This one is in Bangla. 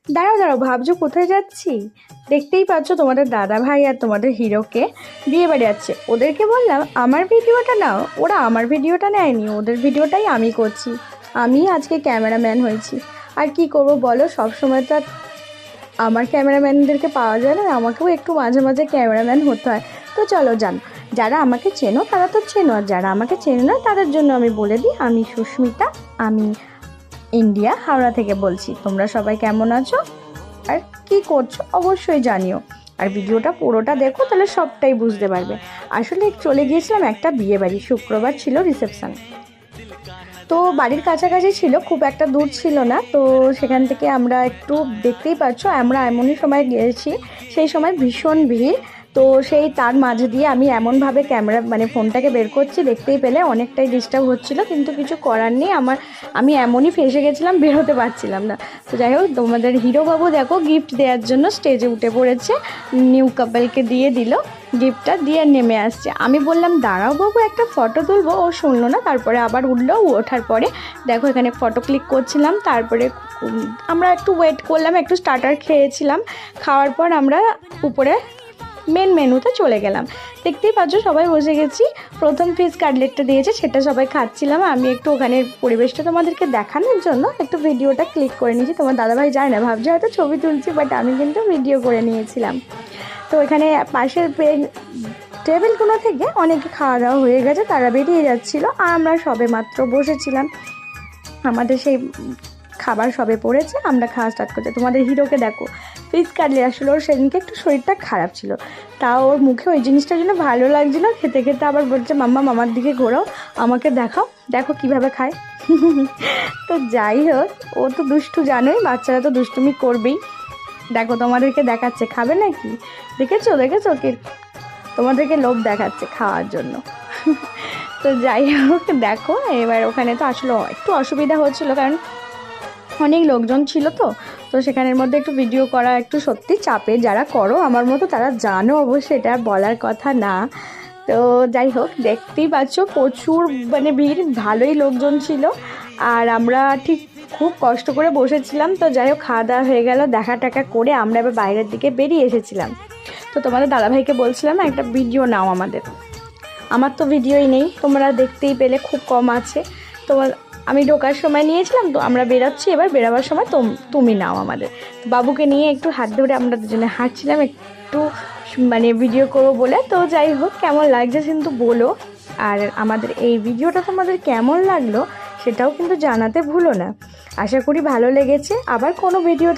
দাঁড়াও দাঁড়াও, ভাবছো কোথায় যাচ্ছি? দেখতেই পাচ্ছ তোমাদের দাদা ভাই আর তোমাদের হিরোকে বিয়ে বাড়ি যাচ্ছে। ওদেরকে বললাম আমার ভিডিওটা নাও, ওরা আমার ভিডিওটা নেয়নি, ওদের ভিডিওটাই আমি করছি। আমি আজকে ক্যামেরাম্যান হয়েছি। আর কি করব বলো, সবসময় তো আর আমার ক্যামেরাম্যানদেরকে পাওয়া যায় না, আমাকেও একটু মাঝে মাঝে ক্যামেরাম্যান হতে হয়। তো চলো যান, যারা আমাকে চেনো তারা তো চেনো, আর যারা আমাকে চেনে না তাদের জন্য আমি বলে দিই, আমি সুস্মিতা, আমি ইন্ডিয়া হাওড়া থেকে বলছি। তোমরা সবাই কেমন আছো আর কি করছো অবশ্যই জানিও, আর ভিডিওটা পুরোটা দেখো, তাহলে সবটাই বুঝতে পারবে। আসলে চলে গিয়েছিলাম একটা বিয়ে বাড়ি, শুক্রবার ছিল রিসেপশন। তো বাড়ির কাছাকাছি ছিল, খুব একটা দূর ছিল না। তো সেখান থেকে আমরা একটু, দেখতেই পাচ্ছ আমরা এমনই সময় গিয়েছি, সেই সময় ভীষণ ভিড়। তো সেই তার মাঝে দিয়ে আমি এমনভাবে ক্যামেরা মানে ফোনটাকে বের করছি, দেখতেই পেলে অনেকটাই ডিস্টার্ব হচ্ছিল, কিন্তু কিছু করার নেই। আমি এমনই ফেসে গেছিলাম, বেরোতে পারছিলাম না। তো যাই হোক, তোমাদের হিরোবাবু দেখো গিফট দেওয়ার জন্য স্টেজে উঠে পড়েছে, নিউ কাপলকে দিয়ে দিল, গিফটটা দিয়ে নেমে আসছে। আমি বললাম দাঁড়াও বাবু একটা ফটো তুলবো, ও শুনলো না, তারপরে আবার উঠলো। ওঠার পরে দেখো এখানে ফটো ক্লিক করছিলাম, তারপরে আমরা একটু ওয়েট করলাম, একটু স্টার্টার খেয়েছিলাম, খাওয়ার পর আমরা উপরে মেন মেনুতে চলে গেলাম। দেখতেই পাচ্ছ সবাই বসে গেছি, প্রথম ফিশ কাটলেটটা দিয়েছে সেটা সবাই খাচ্ছিলাম। আমি একটু ওখানের পরিবেশটা তোমাদেরকে দেখানোর জন্য একটু ভিডিওটা ক্লিক করে নিয়েছি। তোমার দাদাভাই জানে না, ভাবছে হয়তো ছবি তুলছি, বাট আমি কিন্তু ভিডিও করে নিয়েছিলাম। তো এখানে পাশের টেবিলগুলো থেকে অনেকে খাওয়া দাওয়া হয়ে গেছে, তারা বেরিয়ে যাচ্ছিলো, আর আমরা সবে মাত্র বসেছিলাম, আমাদের সেই খাবার সবে পড়েছে, আমরা খাওয়া স্টার্ট করছি। তোমাদের হিরোকে দেখো ফিশ কাটলেট, আসলে ওর সেদিনকে একটু শরীরটা খারাপ ছিল, তাও ওর মুখে ওই জিনিসটার জন্য ভালো লাগছিলো, খেতে খেতে আবার বলছে মাম্মা মামার দিকে ঘোরাও, আমাকে দেখাও, দেখো কিভাবে খায়। তো যাই হোক, ও তো দুষ্টু, জানোই বাচ্চারা তো দুষ্টুমি করবেই। দেখো তোমাদেরকে দেখাচ্ছে, খাবে নাকি? দেখেছো দেখেছো কি তোমাদেরকে লোভ দেখাচ্ছে খাওয়ার জন্য। তো যাই হোক দেখো, এবার ওখানে তো আসলে একটু অসুবিধা হচ্ছিলো, কারণ অনেক লোকজন ছিল। তো সেখানের মধ্যে একটু ভিডিও করা একটু সত্যি চাপে, যারা করো আমার মতো তারা জানো অবশ্যই, এটা বলার কথা না। তো যাই হোক, দেখতেই পাচ্ছ প্রচুর মানে ভিড়, ভালোই লোকজন ছিল, আর আমরা ঠিক খুব কষ্ট করে বসেছিলাম। তো যাই হোক, খাওয়া দাওয়া হয়ে গেল, দেখা টাকা করে আমরা এবার বাইরের দিকে বেরিয়ে এসেছিলাম। তো তোমাদের দাদাভাইকে বলছিলাম না একটা ভিডিও নাও আমাদের, আমার তো ভিডিওই নেই, তোমরা দেখতেই পেলে খুব কম আছে। তোমার আমি ঢোকার সময় নিয়েছিলাম, তো আমরা বেরোচ্ছি, এবার বেরোবার সময় তুমি নাও আমাদের। বাবুকে নিয়ে একটু হাত ধরে আমরা দুজনে হাঁটছিলাম একটু মানে ভিডিও করবো বলে। তো যাই হোক, কেমন লাগছে কিন্তু বলো, আর আমাদের এই ভিডিওটা তোমাদের কেমন লাগলো সেটাও কিন্তু জানাতে ভুলো না। আশা করি ভালো লেগেছে। আবার কোনো ভিডিও